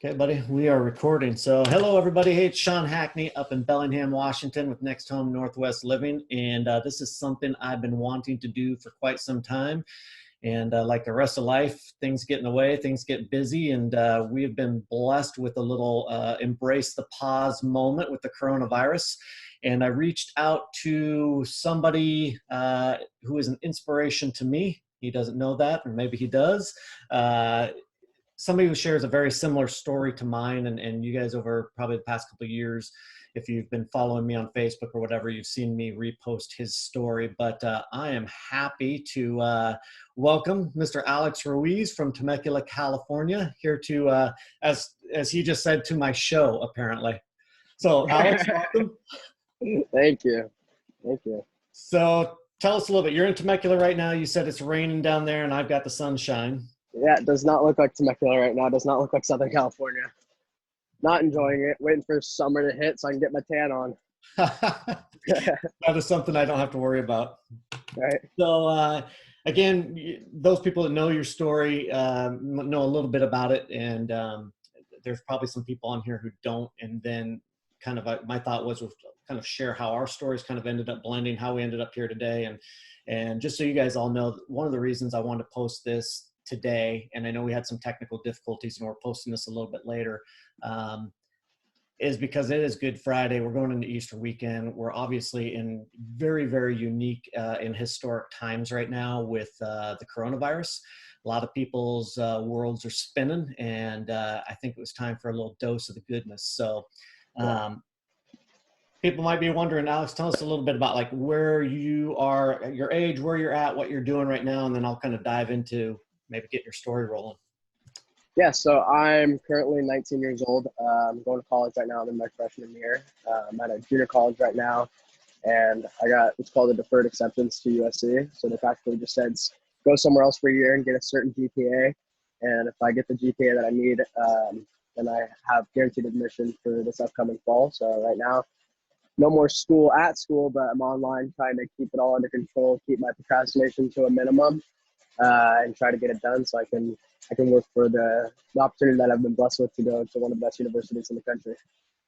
Okay, buddy, we are recording. So, hello, everybody. Hey, it's Sean Hackney up in Bellingham, Washington with Next Home Northwest Living. And this is something I've been wanting to do for quite some time. And like the rest of life, things get in the way, things get busy. And we have been blessed with a little embrace the pause moment with the coronavirus. And I reached out to somebody who is an inspiration to me. He doesn't know that, or maybe he does. Somebody who shares a very similar story to mine, and you guys over probably the past couple of years, if you've been following me on Facebook or whatever, you've seen me repost his story. But I am happy to welcome Mr. Alex Ruiz from Temecula, California, here to, as he just said, to my show, apparently. So, Alex, welcome. Thank you. Thank you. So, tell us a little bit. You're in Temecula right now. You said it's raining down there, and I've got the sunshine. Yeah, it does not look like Temecula right now. It does not look like Southern California. Not enjoying it. Waiting for summer to hit so I can get my tan on. That is something I don't have to worry about. Right. So, again, those people that know your story know a little bit about it, and there's probably some people on here who don't. And then kind of my thought was to kind of share how our stories kind of ended up blending, how we ended up here today. And just so you guys all know, one of the reasons I wanted to post this today, and I know we had some technical difficulties and we're posting this a little bit later, is because it is Good Friday. We're going into Easter weekend. We're obviously in very, very unique and historic times right now with the coronavirus. A lot of people's worlds are spinning, and I think it was time for a little dose of the goodness. So people might be wondering, Alex, tell us a little bit about like where you are, your age, where you're at, what you're doing right now, and then I'll kind of dive into maybe get your story rolling. Yeah, so I'm currently 19 years old. I'm going to college right now. I'm in my freshman year. I'm at a junior college right now, and I got what's called a deferred acceptance to USC. So they practically just said, go somewhere else for a year and get a certain GPA. And if I get the GPA that I need, then I have guaranteed admission for this upcoming fall. So right now, no more school at school, but I'm online trying to keep it all under control, keep my procrastination to a minimum. And try to get it done so I can work for the opportunity that I've been blessed with to go to one of the best universities in the country.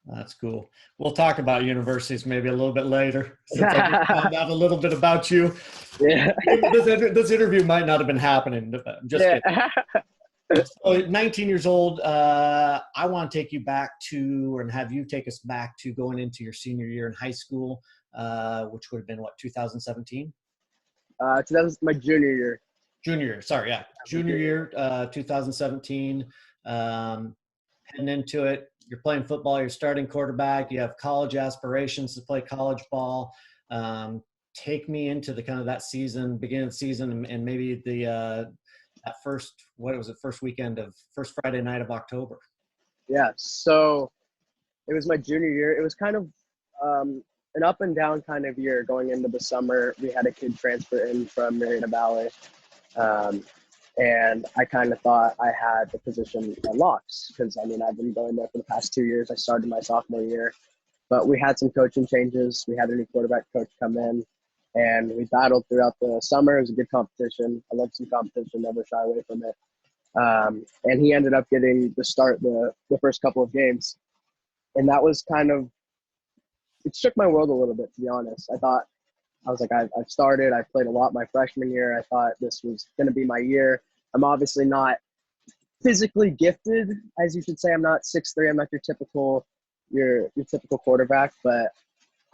That's cool. We'll talk about universities maybe a little bit later, since I found out a little bit about you. Yeah. This interview might not have been happening. I'm just kidding. So 19 years old, I want to take you back to, and have you take us back to going into your senior year in high school, which would have been what, 2017? So that was my junior year. Junior year, sorry, yeah. Junior year, 2017. Heading into it, you're playing football, you're starting quarterback, you have college aspirations to play college ball. Take me into the kind of that season, beginning of the season, and maybe the that first Friday night of October. Yeah, so it was my junior year. It was kind of an up and down kind of year going into the summer. We had a kid transfer in from Marietta Valley. And I kind of thought I had the position unlocked because, I mean, I've been going there for the past 2 years. I started my sophomore year, but we had some coaching changes. We had a new quarterback coach come in, and we battled throughout the summer. It was a good competition. I love some competition, never shy away from it. And he ended up getting the start the first couple of games. And that was kind of – it shook my world a little bit, to be honest. I was like, I've started. I played a lot my freshman year. I thought this was going to be my year. I'm obviously not physically gifted, as you should say. I'm not 6'3". I'm not your typical quarterback. But,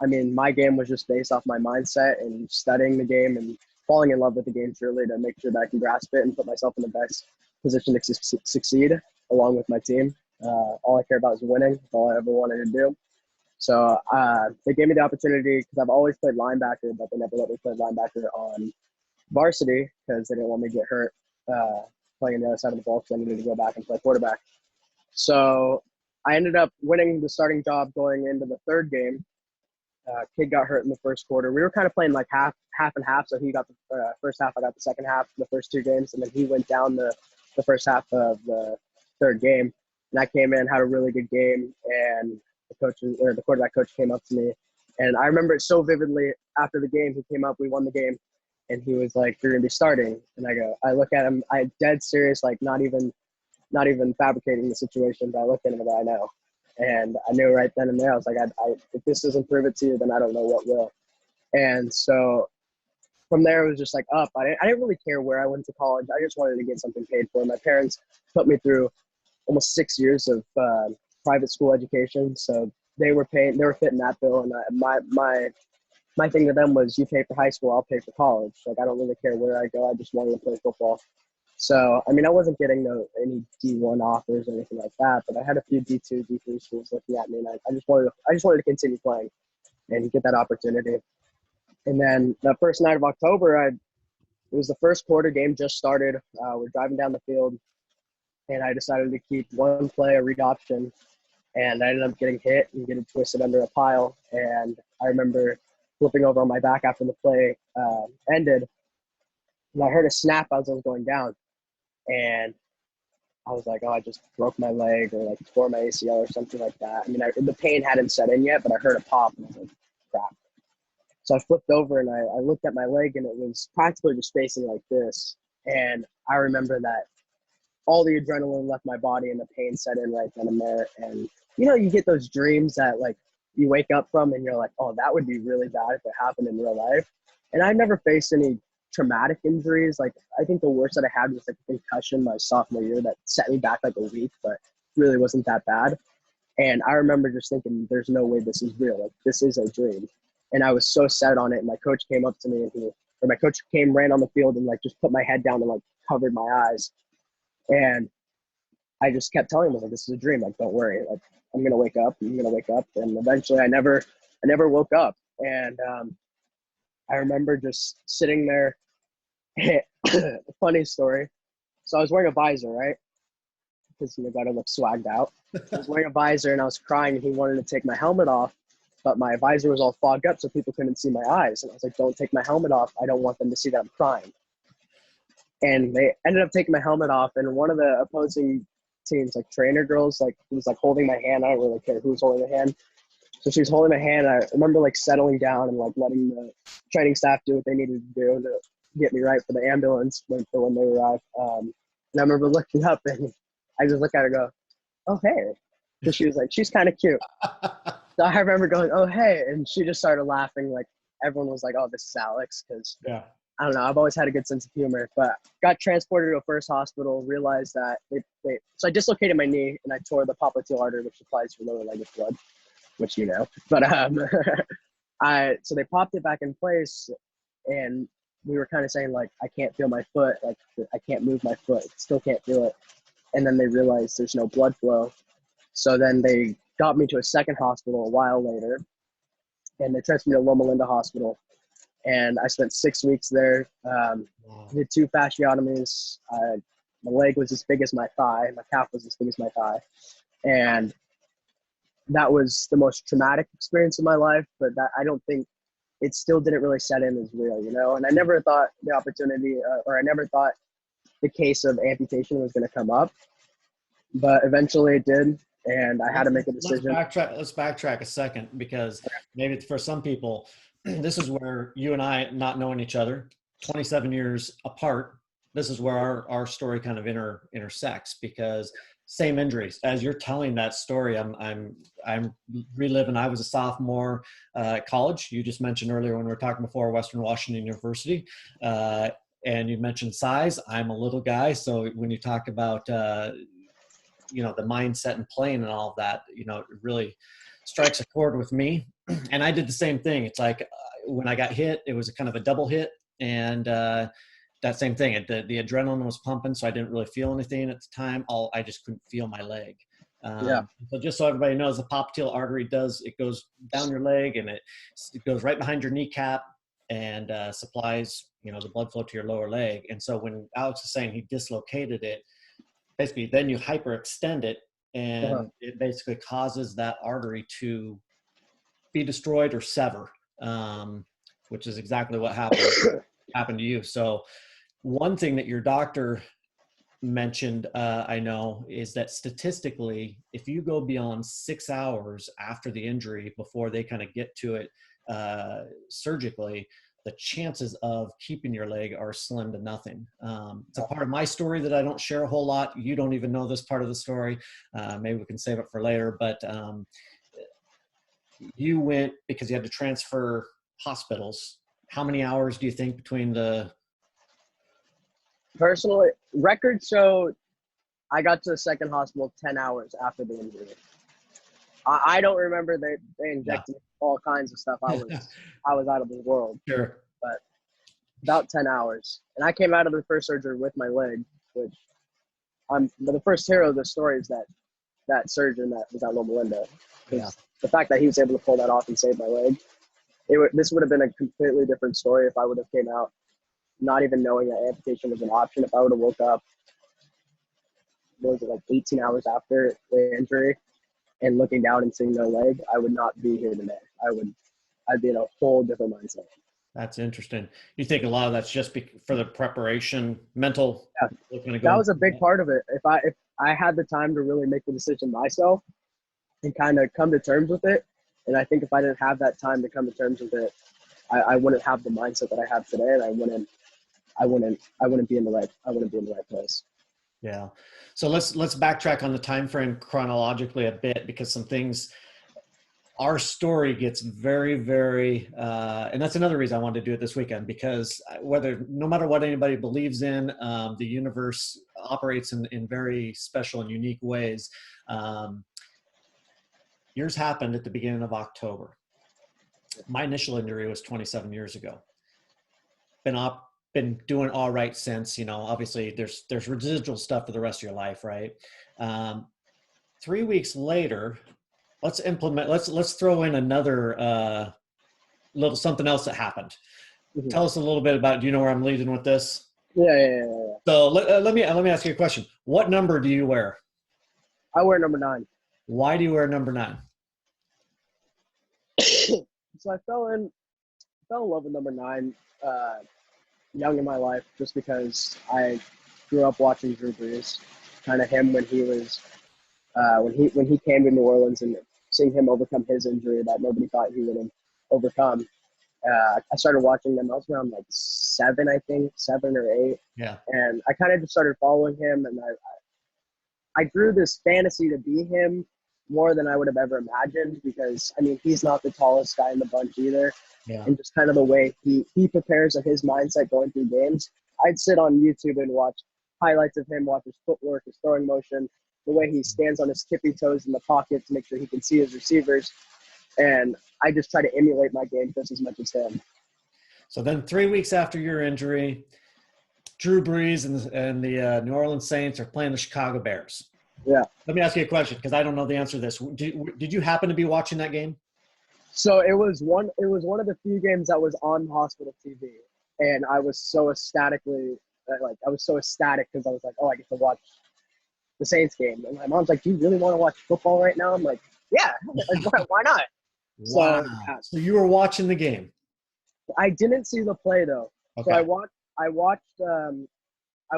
I mean, my game was just based off my mindset and studying the game and falling in love with the game truly to make sure that I can grasp it and put myself in the best position to succeed along with my team. All I care about is winning. That's all I ever wanted to do. So they gave me the opportunity because I've always played linebacker, but they never let me play linebacker on varsity because they didn't want me to get hurt playing on the other side of the ball because I needed to go back and play quarterback. So I ended up winning the starting job going into the third game. Kid got hurt in the first quarter. We were kind of playing like half and half, so he got the first half, I got the second half, the first 2 games, and then he went down the first half of the third game. And I came in, had a really good game, and the quarterback coach came up to me, and I remember it so vividly. After the game, he came up, we won the game, and he was like, "You're gonna be starting." And I look at him, I dead serious, like not even not even fabricating the situation, but I looked at him and I know. And I knew right then and there, I was like, if this doesn't prove it to you, then I don't know what will. And so from there, it was just like up. I didn't really care where I went to college. I just wanted to get something paid for. My parents put me through almost 6 years of private school education. So they were fitting that bill. And my thing to them was, you pay for high school, I'll pay for college. Like, I don't really care where I go. I just wanted to play football. So, I mean, I wasn't getting any D1 offers or anything like that, but I had a few D2, D3 schools looking at me, and I just wanted to continue playing and get that opportunity. And then the first night of October, it was the first quarter, game just started. We're driving down the field, and I decided to keep one play, a read option, and I ended up getting hit and getting twisted under a pile. And I remember flipping over on my back after the play ended, and I heard a snap as I was going down. And I was like, oh, I just broke my leg or like tore my ACL or something like that. I mean, the pain hadn't set in yet, but I heard a pop and I was like, crap. So I flipped over and I looked at my leg, and it was practically just facing like this. And I remember that all the adrenaline left my body and the pain set in right then and there. And, you get those dreams that like you wake up from and you're like, oh, that would be really bad if it happened in real life. And I never faced any traumatic injuries. Like, I think the worst that I had was like a concussion my sophomore year that set me back like a week, but really wasn't that bad. And I remember just thinking, there's no way this is real. Like, this is a dream. And I was so set on it. And my coach came up to me my coach ran on the field and like just put my head down and like covered my eyes. And I just kept telling him, like, this is a dream. Like, don't worry. Like, I'm going to wake up. I'm going to wake up. And eventually I never woke up. And I remember just sitting there. Funny story. So I was wearing a visor, right? Because you got to look swagged out. I was wearing a visor and I was crying, and he wanted to take my helmet off, but my visor was all fogged up so people couldn't see my eyes. And I was like, don't take my helmet off. I don't want them to see that I'm crying. And they ended up taking my helmet off, and one of the opposing teams, like trainer girls, like, who was like holding my hand. I don't really care who was holding the hand. So she was holding my hand. I remember like settling down and like letting the training staff do what they needed to do to get me right for the ambulance when they arrived. And I remember looking up and I just look at her and go, oh, hey. So she was like, she's kind of cute. So I remember going, oh, hey. And she just started laughing. Like, everyone was like, oh, this is Alex. Because Yeah. I don't know, I've always had a good sense of humor, but got transported to a first hospital, realized that so I dislocated my knee and I tore the popliteal artery, which supplies your lower leg with blood, which but so they popped it back in place, and we were kind of saying like, I can't feel my foot, like I can't move my foot, still can't feel it. And then they realized there's no blood flow. So then they got me to a second hospital a while later, and they transferred me to Loma Linda Hospital. And I spent 6 weeks there. Did 2 fasciotomies. My leg was as big as my thigh. My calf was as big as my thigh. And that was the most traumatic experience of my life, but I don't think it still didn't really set in as real, And I never thought the opportunity or I never thought the case of amputation was going to come up, but eventually it did. And I had to make a decision. Let's backtrack a second, because maybe for some people, this is where you and I, not knowing each other, 27 years apart, this is where our story kind of intersects, because same injuries. As you're telling that story, I'm reliving. I was a sophomore at college. You just mentioned earlier when we were talking before, Western Washington University, and you mentioned size. I'm a little guy, so when you talk about the mindset and playing and all of that, it really strikes a chord with me. And I did the same thing. It's like when I got hit, it was a kind of a double hit, and that same thing. The adrenaline was pumping, so I didn't really feel anything at the time. I just couldn't feel my leg. So just so everybody knows, the popliteal artery goes down your leg, and it goes right behind your kneecap and supplies the blood flow to your lower leg. And so when Alex is saying he dislocated it, basically then you hyperextend it, and it basically causes that artery to be destroyed or sever, which is exactly what happened to you. So one thing that your doctor mentioned, I know, is that statistically, if you go beyond 6 hours after the injury before they kind of get to it surgically, the chances of keeping your leg are slim to nothing. It's a part of my story that I don't share a whole lot. You don't even know this part of the story. Maybe we can save it for later, but you went because you had to transfer hospitals. How many hours do you think between the... Personally, records show I got to the second hospital 10 hours after the injury. I don't remember they injected all kinds of stuff. I was out of this world. Sure. But about 10 hours. And I came out of the first surgery with my leg, which but the first hero of the story is that surgeon that was at Loma Linda. Yeah. The fact that he was able to pull that off and save my leg, this would have been a completely different story if I would have came out not even knowing that amputation was an option. If I would have woke up, what was it, like 18 hours after the injury and looking down and seeing no leg, I would not be here today. I'd be in a whole different mindset. That's interesting. You think a lot of that's just for the preparation, mental? Yeah. That was a big part of it. If I had the time to really make the decision myself and kind of come to terms with it, and I think if I didn't have that time to come to terms with it, I wouldn't have the mindset that I have today, and I wouldn't be in the right place. Yeah. So let's backtrack on the time frame chronologically a bit, because some things, our story gets very, very, and that's another reason I wanted to do it this weekend, because no matter what anybody believes in, the universe operates in very special and unique ways. Yours happened at the beginning of October. My initial injury was 27 years ago. Been doing all right since. Obviously there's residual stuff for the rest of your life, right? 3 weeks later, let's throw in another little something else that happened. Mm-hmm. Tell us a little bit about, do you know where I'm leading with this? Yeah. So let me ask you a question. What number do you wear? I wear number 9. Why do you wear number 9? So I fell in love with number 9 young in my life, just because I grew up watching Drew Brees, kind of him when he was when he came to New Orleans, and seeing him overcome his injury that nobody thought he would have overcome. I started watching them. I was around like 7, I think, 7 or 8. Yeah. And I kind of just started following him, and I grew this fantasy to be him more than I would have ever imagined, because, I mean, he's not the tallest guy in the bunch either. Yeah. And just kind of the way he prepares and his mindset going through games. I'd sit on YouTube and watch highlights of him, watch his footwork, his throwing motion, the way he stands on his tippy toes in the pocket to make sure he can see his receivers. And I just try to emulate my game just as much as him. So then 3 weeks after your injury, Drew Brees and the New Orleans Saints are playing the Chicago Bears. Yeah. Let me ask you a question, because I don't know the answer to this. Did you happen to be watching that game? So it was one of the few games that was on hospital TV, and I was so ecstatic because I was like, oh, I get to watch the Saints game. And my mom's like, do you really want to watch football right now? I'm like, yeah, why not? Wow. So you were watching the game. I didn't see the play though. Okay. So I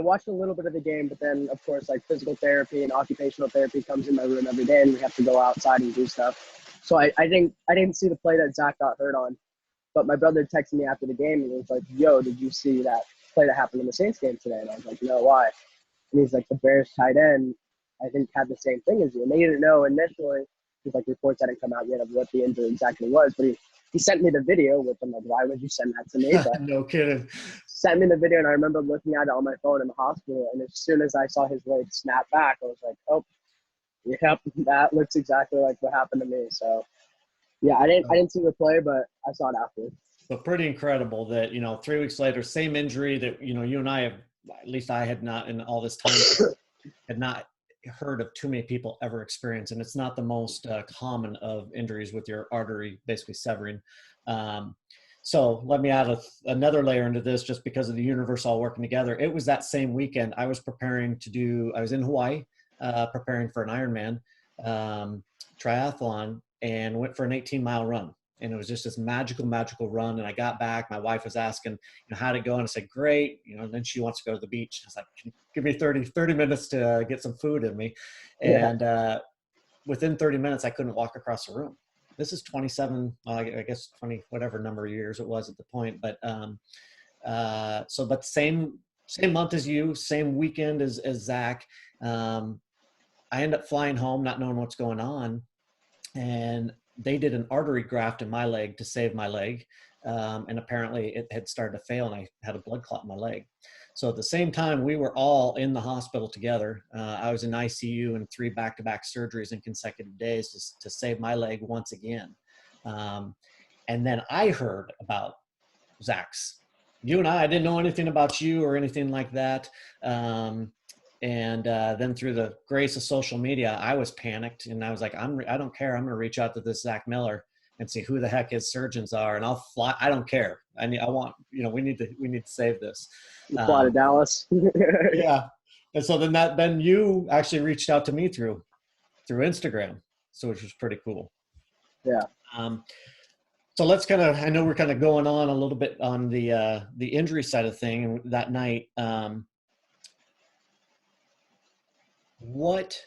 watched a little bit of the game, but then of course like physical therapy and occupational therapy comes in my room every day, and we have to go outside and do stuff. So I didn't see the play that Zach got hurt on, but my brother texted me after the game and he was like, yo, did you see that play that happened in the Saints game today? And I was like, no, why? And he's like, the Bears tight end, I think, had the same thing as you. And they didn't know initially, because like reports hadn't come out yet of what the injury exactly was, but he sent me the video, which I'm like, why would you send that to me? But no kidding. Sent me the video, and I remember looking at it on my phone in the hospital, and as soon as I saw his leg snap back, I was like, oh, yep, that looks exactly like what happened to me. So, yeah, I didn't see the play, but I saw it after. So pretty incredible that, 3 weeks later, same injury that, you and I have, at least I had not in all this time, had not heard of too many people ever experience. And it's not the most common of injuries with your artery basically severing. So let me add another layer into this, just because of the universe all working together. It was that same weekend I was I was in Hawaii, preparing for an Ironman triathlon, and went for an 18-mile run. And it was just this magical run. And I got back, my wife was asking, how'd it go? And I said, great. And then she wants to go to the beach. I was like, give me 30 minutes to get some food in me. And within 30 minutes, I couldn't walk across the room. this is 27, I guess 20, whatever number of years it was at the point. But but same month as you, same weekend as Zach. I end up flying home, not knowing what's going on, and they did an artery graft in my leg to save my leg. And apparently it had started to fail and I had a blood clot in my leg. So at the same time, we were all in the hospital together. I was in ICU and 3 back-to-back surgeries in consecutive days to save my leg once again. And then I heard about Zach's. You and I didn't know anything about you or anything like that. And then through the grace of social media, I was panicked and I was like, I don't care. I'm going to reach out to this Zach Miller and see who the heck his surgeons are, and I'll fly. I don't care. I want, we need to save this. You fly to Dallas. Yeah. And so then you actually reached out to me through Instagram, so which was pretty cool. Yeah. So let's I know we're kind of going on a little bit on the injury side of thing. And that night, what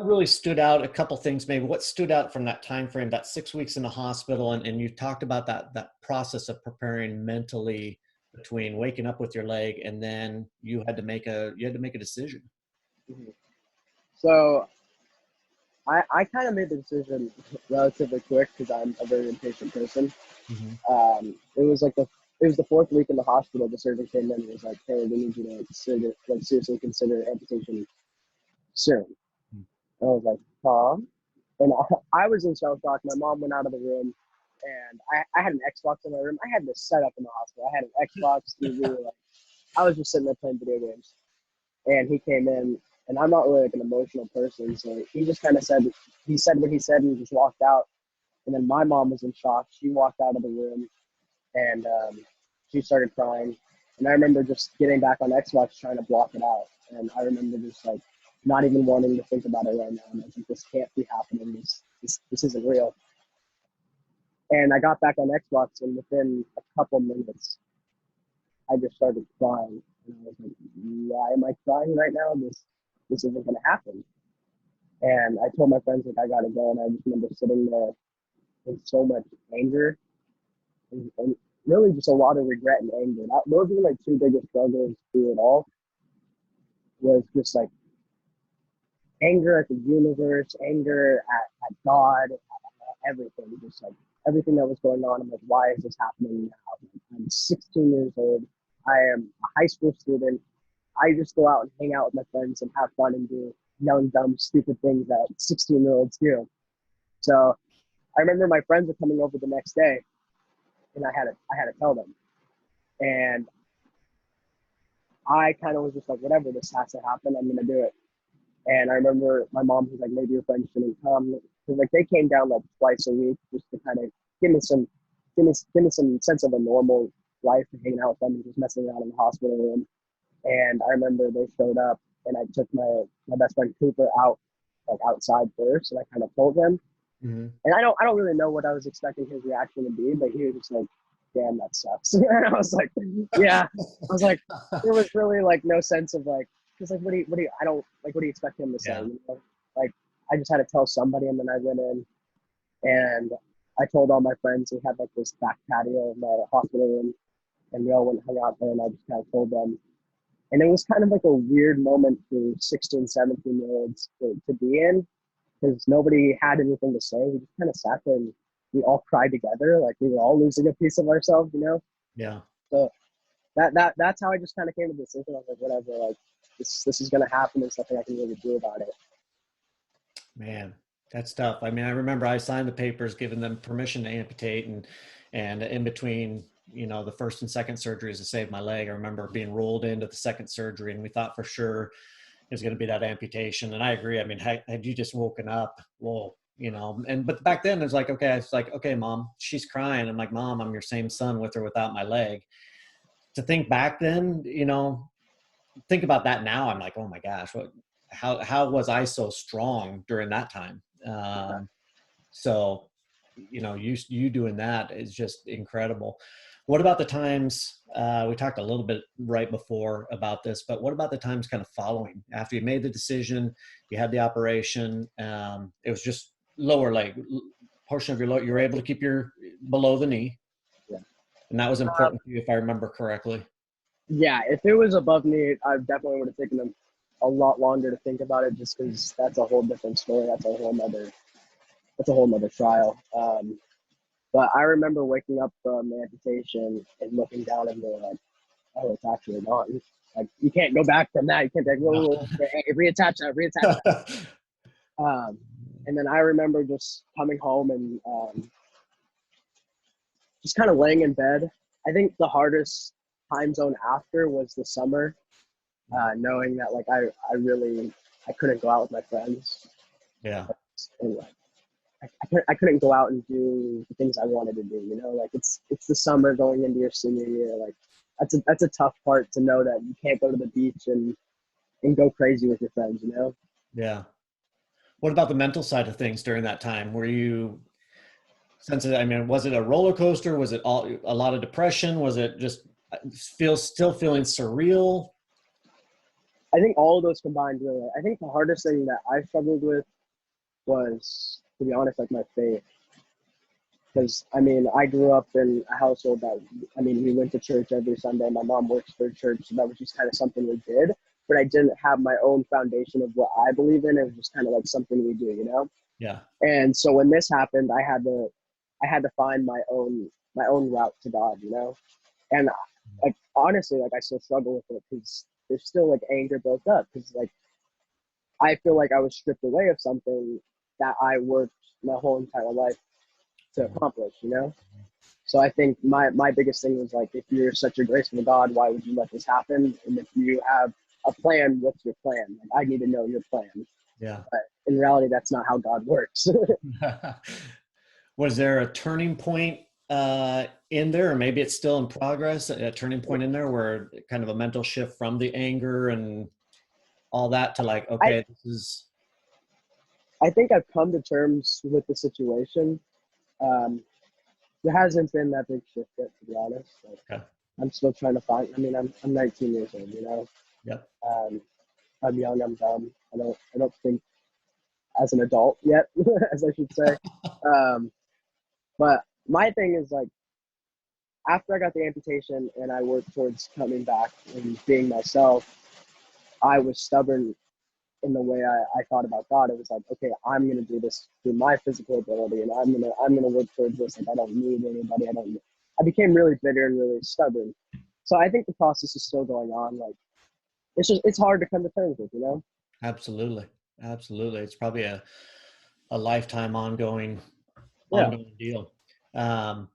really stood out? A couple things, maybe. What stood out from that time frame, that 6 weeks in the hospital, and you talked about that process of preparing mentally between waking up with your leg and then you had to make a decision. Mm-hmm. So I kind of made the decision relatively quick because I'm a very impatient person. Mm-hmm. It was the 4th week in the hospital. The surgeon came in and was like, "Hey, we need you to seriously consider amputation soon." I was like, "Huh?" And I was in shell shock. My mom went out of the room, and I had an Xbox in my room. I had this set up in the hospital. I had an Xbox TV. I was just sitting there playing video games. And he came in, and I'm not really like an emotional person, so he just kind of said what he said and just walked out. And then my mom was in shock. She walked out of the room, and she started crying. And I remember just getting back on Xbox trying to block it out. And I remember just not even wanting to think about it right now. And I was like, this can't be happening. This isn't real. And I got back on Xbox, and within a couple minutes, I just started crying. And I was like, why am I crying right now? This isn't going to happen. And I told my friends, I got to go. And I just remember sitting there in so much anger and really just a lot of regret and anger. Those were 2 biggest struggles through it all. Was just anger at the universe, anger at God, at everything. Just everything that was going on. I'm like, why is this happening now? I'm 16 years old. I am a high school student. I just go out and hang out with my friends and have fun and do young, dumb, stupid things that 16-year-olds do. So I remember my friends were coming over the next day, and I had to tell them. And I kind of was just like, whatever, this has to happen. I'm going to do it. And I remember my mom was like, maybe your friends shouldn't come. Because they came down twice a week just to kind of give me some sense of a normal life, and hanging out with them and just messing around in the hospital room. And I remember they showed up, and I took my best friend Cooper out outside first, and I kind of told him. Mm-hmm. And I don't really know what I was expecting his reaction to be, but he was just like, damn, that sucks. And I was like, yeah. I was like, there was really no sense of because what do you expect him to say? Yeah. I just had to tell somebody, and then I went in and I told all my friends. We had this back patio of my hospital room, and we all went and hung out there, and I just kind of told them. And it was kind of a weird moment for 16, 17-year-olds to be in, because nobody had anything to say. We just kind of sat there and we all cried together. We were all losing a piece of ourselves, Yeah. So that's how I just kind of came to the decision. I was like, whatever, this is going to happen. There's nothing I can really do about it. Man, that's tough. I mean, I remember I signed the papers giving them permission to amputate, and in between, the first and second surgeries to save my leg, I remember being rolled into the second surgery, and we thought for sure it was going to be that amputation. And I agree. I mean, had you just woken up, well, but back then it's okay, Mom, she's crying. I'm like, Mom, I'm your same son with or without my leg. To think back then, think about that now. I'm like, oh my gosh, how was I so strong during that time? So, you doing that is just incredible. What about the times, we talked a little bit right before about this, but what about the times kind of following after you made the decision, you had the operation, it was just lower leg portion of your lower, you were able to keep your below the knee. Yeah. And that was important to you, if I remember correctly. Yeah, if it was above me, I definitely would have taken a lot longer to think about it, just because that's a whole different story. That's a whole nother trial. But I remember waking up from the amputation and looking down and going like, oh, it's actually gone. Like you can't go back from that. You can't like, No. whoa, hey, reattach that. Um, and then I remember just coming home and just kind of laying in bed. I think the hardest time zone after was the summer, knowing that like I couldn't go out with my friends. Yeah. And like I couldn't go out and do the things I wanted to do. You know, like it's the summer going into your senior year. Like that's a tough part to know that you can't go to the beach and go crazy with your friends. You know. Yeah. What about the mental side of things during that time? Were you sensitive? I mean, was it a roller coaster? Was it a lot of depression? Was it just still feeling surreal? I think all of those combined really. I think the hardest thing that I struggled with was, to be honest, like my faith. Because I mean, I grew up in a household that, I mean, we went to church every Sunday. My mom works for a church, so that was just kind of something we did. But I didn't have my own foundation of what I believe in. It was just kind of like something we do, you know. Yeah. And so when this happened, I had to find my own route to God, you know. And like honestly, like I still struggle with it because there's still like anger built up because like I feel like I was stripped away of something that I worked my whole entire life to accomplish, you know? So I think my biggest thing was like, if you're such a graceful God, why would you let this happen? And if you have a plan, what's your plan? Like, I need to know your plan. Yeah. But in reality, that's not how God works. Was there a turning point in there, or maybe it's still in progress, a turning point in there where kind of a mental shift from the anger and all that to like, I, okay, this is, I think I've come to terms with the situation. Um, there hasn't been that big shift yet, to be honest. Like, okay. I'm still trying to find. I mean, I'm 19 years old. You know, Yep. I'm young. I'm dumb. I don't think as an adult yet, as I should say. Um, but my thing is like, after I got the amputation and I worked towards coming back and being myself, I was stubborn in the way I thought about God. It was like, okay, I'm gonna do this through my physical ability, and I'm gonna work towards this. Like I don't need anybody. I became really bitter and really stubborn. So I think the process is still going on. Like it's hard to come to terms with, you know. Absolutely. Absolutely. It's probably a lifetime Yeah. ongoing deal. Um,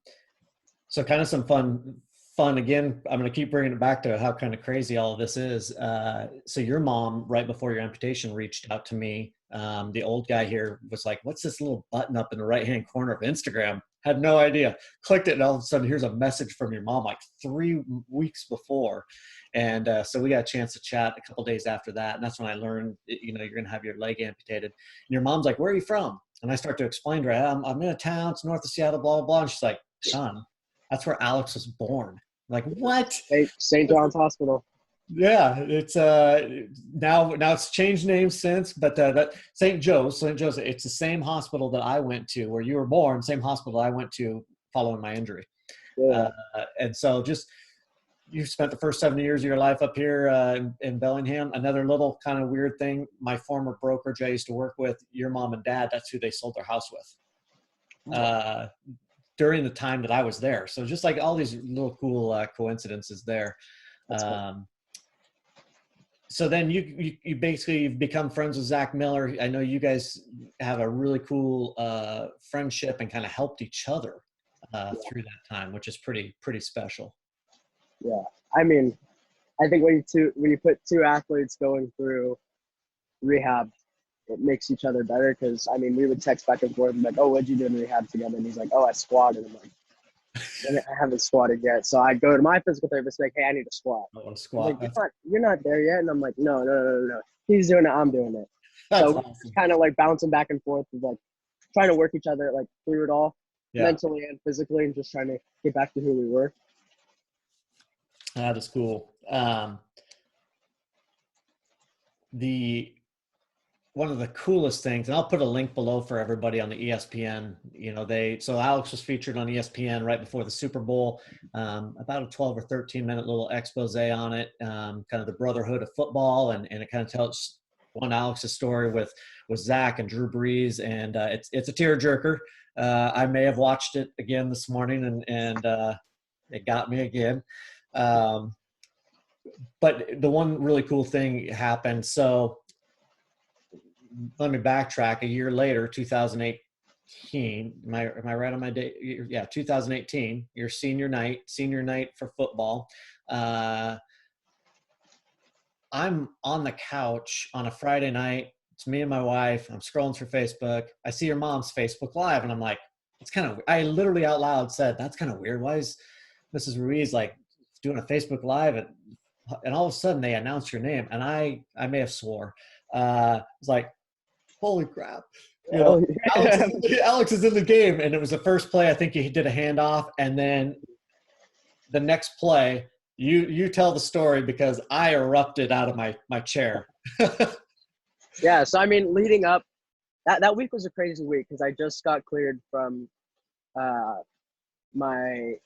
so kind of some fun again. I'm going to keep bringing it back to how kind of crazy all of this is. So your mom, right before your amputation, reached out to me. The old guy here was like, "What's this little button up in the right-hand corner of Instagram?" Had no idea. Clicked it, and all of a sudden, here's a message from your mom like 3 weeks before. And so we got a chance to chat a couple days after that, and that's when I learned, you know, you're going to have your leg amputated. And your mom's like, "Where are you from?" And I start to explain to her, I'm in a town, it's north of Seattle, blah blah blah. And she's like, "Son, that's where Alex was born." I'm like, what? St. John's Hospital. Yeah, it's now it's changed names since, but that St. Joe's, it's the same hospital that I went to where you were born, same hospital I went to following my injury. Yeah, And so just you spent the first 7 years of your life up here in Bellingham. Another little kind of weird thing, my former brokerage I used to work with, your mom and dad, that's who they sold their house with during the time that I was there. So just like all these little cool coincidences there. that's cool. So then you basically you've become friends with Zach Miller. I know you guys have a really cool friendship and kind of helped each other through that time, which is pretty special. Yeah, I mean, I think when you put two athletes going through rehab, it makes each other better. Because I mean, we would text back and forth and like, "Oh, what'd you do in rehab together?" And he's like, "Oh, I squatted." I'm like, "I haven't squatted yet." So I go to my physical therapist, like, "Hey, I need to squat." I want to He's squat. like, you're not there yet." And I'm like, no. He's doing it. I'm doing it. That's So we're awesome. just kind of like bouncing back and forth, with like trying to work each other like through it all, Yeah. mentally and physically, and just trying to get back to who we were. That is cool. The One of the coolest things, and I'll put a link below for everybody on the ESPN. So Alex was featured on ESPN right before the Super Bowl. About a 12 or 13-minute little expose on it, kind of the brotherhood of football, and it kind of tells one Alex's story with Zach and Drew Brees, and it's a tearjerker. I may have watched it again this morning, and it got me again. But the one really cool thing happened. So let me backtrack. A year later, 2018. Am I right on my date? Yeah, 2018. Your senior night for football. I'm on the couch on a Friday night. It's me and my wife. I'm scrolling through Facebook. I see your mom's Facebook Live, and I'm like, it's kind of. I literally out loud said, "That's kind of weird. Why is Mrs. Ruiz like doing a Facebook Live?" And all of a sudden, they announced your name, and I may have swore. It's like, holy crap. Oh, Alex is in the game, and it was the first play. I think he did a handoff, and then the next play, you tell the story, because I erupted out of my chair. yeah. So I mean, leading up, that week was a crazy week because I just got cleared from my.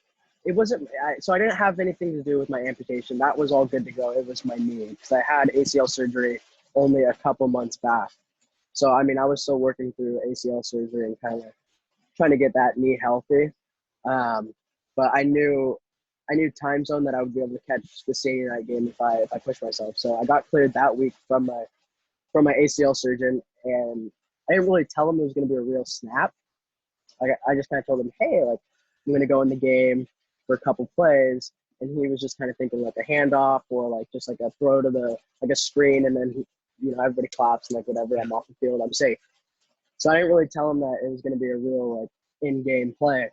It wasn't so I didn't have anything to do with my amputation. That was all good to go. It was my knee because I had ACL surgery only a couple months back. So I mean, I was still working through ACL surgery and kind of trying to get that knee healthy. But I knew time zone that I would be able to catch the senior night game if I pushed myself. So I got cleared that week from my ACL surgeon, and I didn't really tell him it was going to be a real snap. I just kind of told him, hey, like, I'm going to go in the game for a couple plays, and he was just kind of thinking like a handoff or like just like a throw to like a screen, and then everybody claps and like whatever, I'm off the field, I'm safe. So I didn't really tell him that it was going to be a real like in-game play.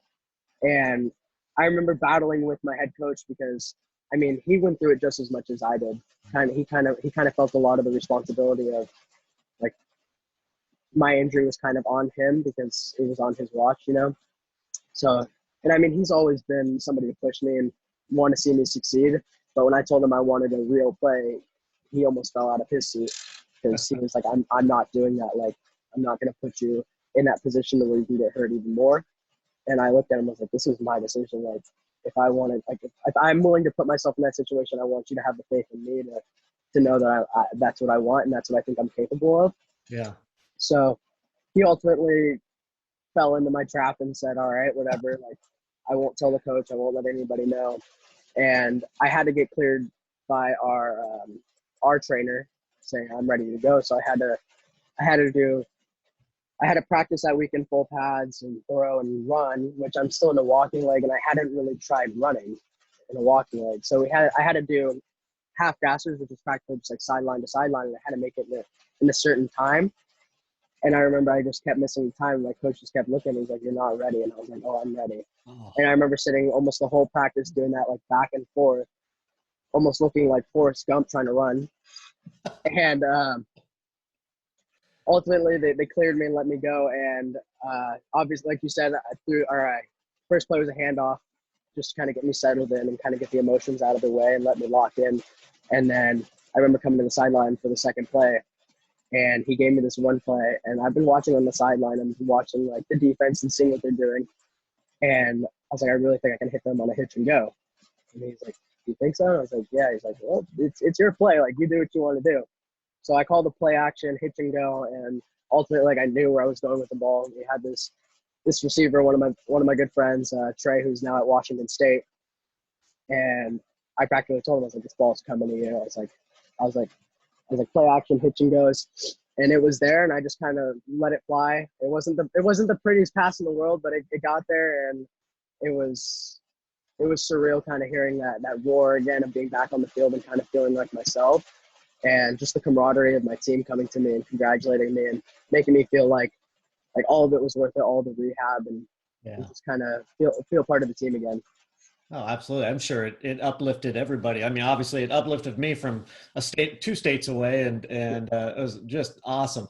And I remember battling with my head coach because I mean he went through it just as much as I did. He kind of felt a lot of the responsibility of like my injury was kind of on him because it was on his watch. So, and I mean, he's always been somebody to push me and want to see me succeed. But when I told him I wanted a real play, he almost fell out of his seat because he was like, I'm not doing that. Like, I'm not going to put you in that position where you can get hurt even more. And I looked at him and was like, this is my decision. Like, if I wanted, like, if I'm willing to put myself in that situation, I want you to have the faith in me to know that that's what I want and that's what I think I'm capable of. Yeah. So he ultimately fell into my trap and said, all right, whatever. Like, I won't tell the coach. I won't let anybody know. And I had to get cleared by our trainer saying I'm ready to go. So I had to practice that week in full pads and throw and run, which I'm still in a walking leg, and I hadn't really tried running in a walking leg. So I had to do half gassers, which is practically just like sideline to sideline, and I had to make it in a certain time. And I remember I just kept missing time. My coach just kept looking. He was like, "You're not ready," and I was like, "Oh, I'm ready." Oh. And I remember sitting almost the whole practice doing that, like back and forth, almost looking like Forrest Gump trying to run. And ultimately, they cleared me and let me go. And obviously, like you said, first play was a handoff, just to kind of get me settled in and kind of get the emotions out of the way and let me lock in. And then I remember coming to the sideline for the second play, and he gave me this one play. And I've been watching on the sideline and watching like the defense and seeing what they're doing. And I was like, I really think I can hit them on a hitch and go. And he's like, "Do you think so?" And I was like, "Yeah." He's like, "Well, it's your play. Like, you do what you want to do." So I called the play action, hitch and go, and ultimately, like, I knew where I was going with the ball. We had this receiver, one of my good friends, Trey, who's now at Washington State, and I practically told him, I was like, "This ball's coming to you." I was like, play action, hitch and goes, and it was there, and I just kind of let it fly. It wasn't the prettiest pass in the world, but it got there, and it was surreal, kind of hearing that roar again of being back on the field and kind of feeling like myself. And just the camaraderie of my team coming to me and congratulating me and making me feel like all of it was worth it, all the rehab, and just kind of feel part of the team again. Oh, absolutely. I'm sure it uplifted everybody. I mean, obviously it uplifted me from two states away, and it was just awesome.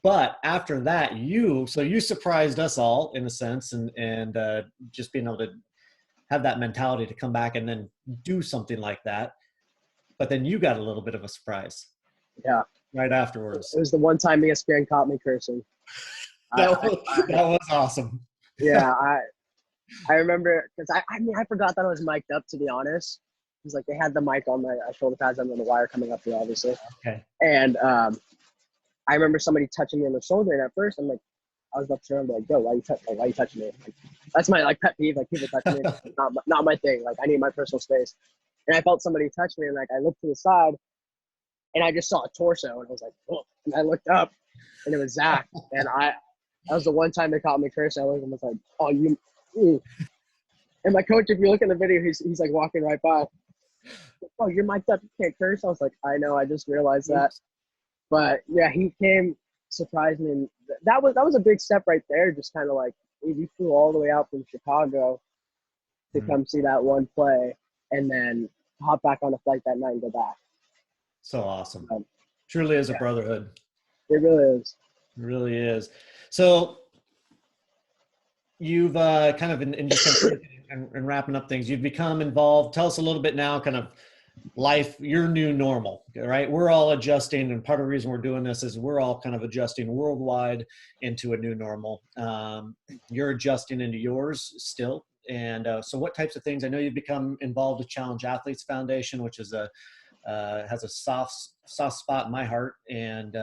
But after that, you surprised us all in a sense, and just being able to have that mentality to come back and then do something like that. But then you got a little bit of a surprise Yeah. right It afterwards. was the one time ESPN caught me cursing. That was awesome. Yeah, I remember because I mean I forgot that I was mic'd up, to be honest. Because like they had the mic on my shoulder pads and then the wire coming up here, obviously. Okay. And I remember somebody touching me on the shoulder, and at first I'm like, I was up to him like, yo, why you touching me? Like, that's my like pet peeve. Like people touch me, not my thing. Like I need my personal space. And I felt somebody touch me, and like I looked to the side, and I just saw a torso, and I was like, oh. And I looked up, and it was Zach. And that was the one time they caught me cursing. I looked at him and was like, oh, you. And my coach, if you look in the video, he's like walking right by. Oh, you're mic'd up. You can't curse. I was like, I know. I just realized that. But yeah, he came, surprised me, and that was a big step right there. Just kind of like you flew all the way out from Chicago to come see that one play, and then hop back on a flight that night and go back. So awesome. Truly is a brotherhood. It really is. It really is. So you've kind of in just kind of and wrapping up things, you've become involved. Tell us a little bit now, kind of life, your new normal, right? We're all adjusting, and part of the reason we're doing this is we're all kind of adjusting worldwide into a new normal. You're adjusting into yours still. And so what types of things, I know you've become involved with Challenge Athletes Foundation, which is has a soft spot in my heart. And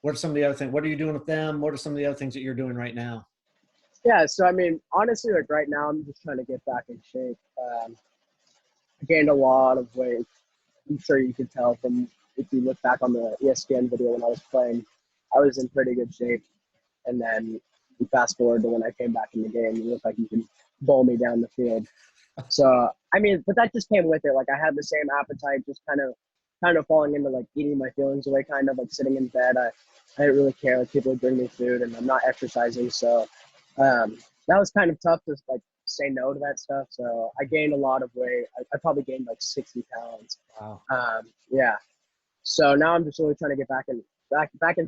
what are some of the other things? What are you doing with them? What are some of the other things that you're doing right now? Yeah, so I mean, honestly, like right now, I'm just trying to get back in shape. I gained a lot of weight. I'm sure you could tell from if you look back on the ESPN video when I was playing, I was in pretty good shape. And then you fast forward to when I came back in the game, it looked like you could bowl me down the field. So, I mean, but that just came with it. Like I had the same appetite, just kind of falling into like eating my feelings away, kind of like sitting in bed. I didn't really care. Like people would bring me food and I'm not exercising. So that was kind of tough to like say no to that stuff. So I gained a lot of weight. I probably gained like 60 pounds. Wow. Yeah. So now I'm just really trying to get back in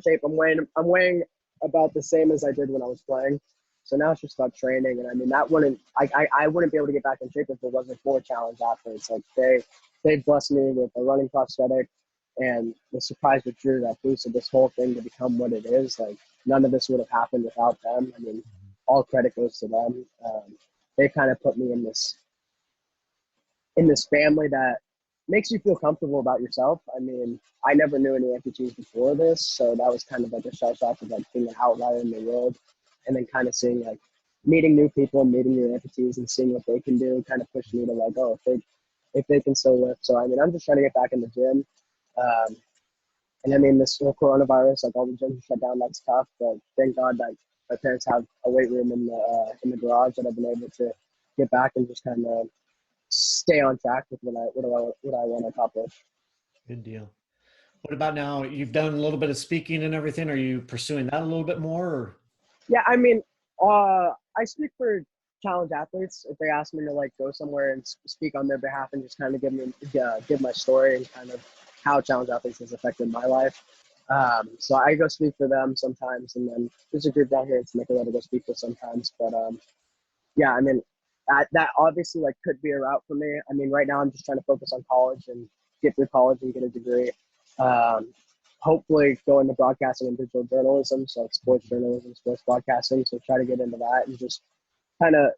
shape. I'm weighing about the same as I did when I was playing. So now it's just about training. And I mean, I wouldn't be able to get back in shape if it wasn't for Challenge Athletes. Like they blessed me with a running prosthetic, and the surprise with Drew that boosted this whole thing to become what it is. Like none of this would have happened without them. I mean, all credit goes to them. They kind of put me in this family that makes you feel comfortable about yourself. I mean, I never knew any amputees before this, so that was kind of like a shell shock of like being an outlier in the world, and then kind of seeing like meeting new people, meeting your amputees, and seeing what they can do, kind of pushed me to like, oh, if they can still lift. So I mean, I'm just trying to get back in the gym. And I mean, this whole coronavirus, like all the gyms are shut down, that's tough. But thank God that my parents have a weight room in the garage that I've been able to get back and just kind of stay on track with what I want to accomplish. Good deal. What about now? You've done a little bit of speaking and everything. Are you pursuing that a little bit more? Or? Yeah, I mean, I speak for Challenge Athletes. If they ask me to like go somewhere and speak on their behalf and just kind of give my story and kind of how Challenge Athletes has affected my life. So I go speak for them sometimes, and then there's a group down here in Temecula to go speak for sometimes. But yeah, I mean, that obviously like could be a route for me. I mean, right now I'm just trying to focus on college and get through college and get a degree. Hopefully go into broadcasting and digital journalism, so like sports journalism, sports broadcasting. So try to get into that and just kind of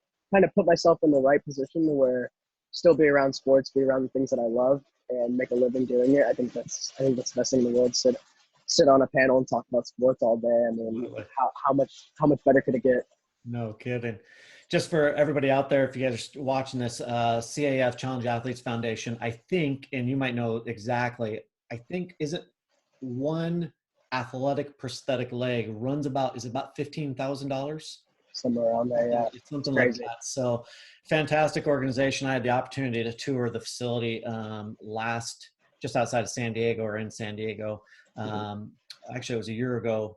put myself in the right position to where still be around sports, be around the things that I love, and make a living doing it. I think that's the best thing in the world. Sit on a panel and talk about sports all day. I mean, how much better could it get? No kidding. Just for everybody out there, if you guys are watching this, CAF Challenge Athletes Foundation, I think, and you might know exactly, I think, is it one athletic prosthetic leg is about $15,000? Somewhere around there, yeah. Something like that. So fantastic organization. I had the opportunity to tour the facility just outside of San Diego, or in San Diego. Actually, it was a year ago,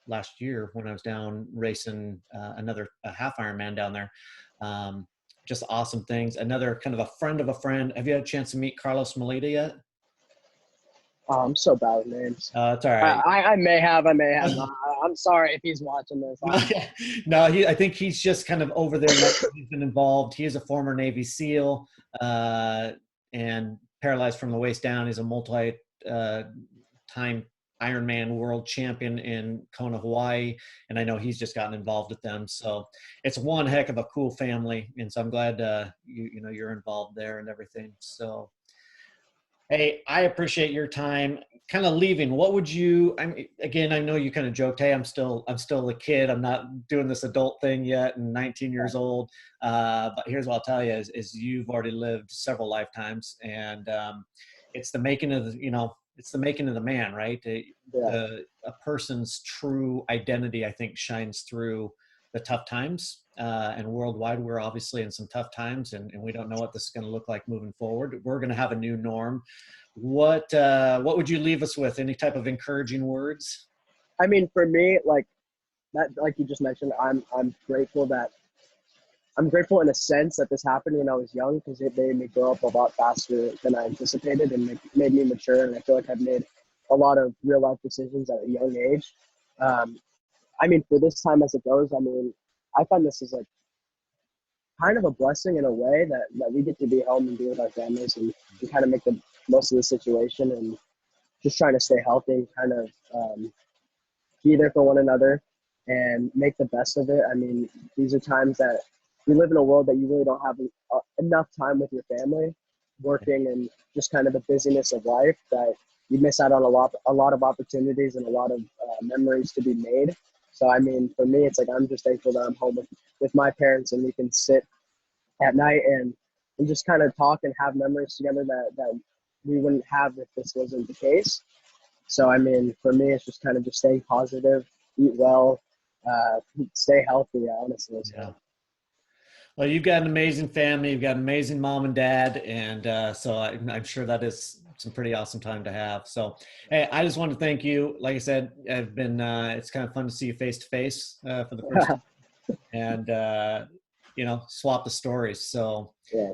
last year, when I was down racing a half Ironman down there. Just awesome things. Another kind of a friend of a friend. Have you had a chance to meet Carlos Melita yet? Oh, I'm so bad with names. It's all right. I may have. I'm sorry if he's watching this. No, I think he's just kind of over there. He's been involved. He is a former Navy SEAL and paralyzed from the waist down. He's a multi-time Ironman world champion in Kona, Hawaii, and I know he's just gotten involved with them. So it's one heck of a cool family, and so I'm glad you're involved there and everything. So, hey, I appreciate your time. Kind of leaving, what would you? Again, I know you kind of joked, "Hey, I'm still a kid. I'm not doing this adult thing yet, and 19 years old." But here's what I'll tell you: is you've already lived several lifetimes, and it's the making of it's the making of the man, right? A person's true identity, I think, shines through the tough times. And worldwide, we're obviously in some tough times, and we don't know what this is going to look like moving forward. We're going to have a new norm. What would you leave us with? Any type of encouraging words? I mean, for me, like you just mentioned, I'm grateful in a sense that this happened when I was young, because it made me grow up a lot faster than I anticipated, and made me mature. And I feel like I've made a lot of real life decisions at a young age. I mean, for this time as it goes, I mean, I find this is like kind of a blessing in a way that we get to be home and be with our families, and kind of make the most of the situation, and just trying to stay healthy and kind of be there for one another and make the best of it. I mean, these are times that we live in a world that you really don't have enough time with your family, working and just kind of the busyness of life, that you miss out on a lot of opportunities and a lot of memories to be made. So, I mean, for me, it's like I'm just thankful that I'm home with my parents, and we can sit at night and just kind of talk and have memories together that we wouldn't have if this wasn't the case. So, I mean, for me, it's just kind of just staying positive, eat well, stay healthy, honestly. So. Yeah. Well, you've got an amazing family. You've got an amazing mom and dad, and so I'm sure that is some pretty awesome time to have. So, hey, I just want to thank you. Like I said, I've been. It's kind of fun to see you face to face for the first time, and swap the stories. So, Yeah.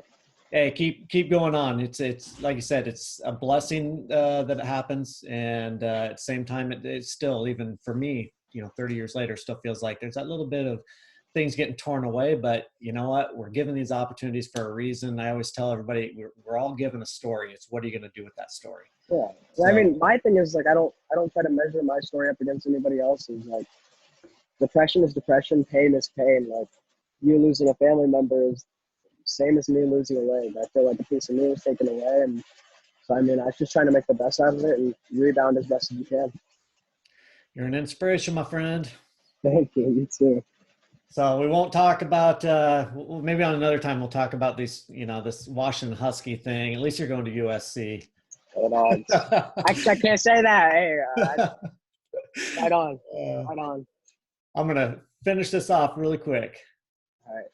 hey, keep going on. It's like you said, it's a blessing that it happens, and at the same time, it's still, even for me, 30 years later, still feels like there's that little bit of things getting torn away. But you know what? We're given these opportunities for a reason. I always tell everybody we're all given a story. It's what are you going to do with that story? Yeah. So, I mean, my thing is like I don't try to measure my story up against anybody else's. Like, depression is depression, pain is pain. Like, you losing a family member is same as me losing a leg. I feel like a piece of me was taken away, and so I mean, I was just trying to make the best out of it and rebound as best as you can. you're an inspiration, my friend. Thank you. You too. So we won't talk about maybe on another time we'll talk about this Washington Husky thing. At least you're going to USC. I can't say that. Hey, right on. Uh, Right on. I'm gonna finish this off really quick. All right.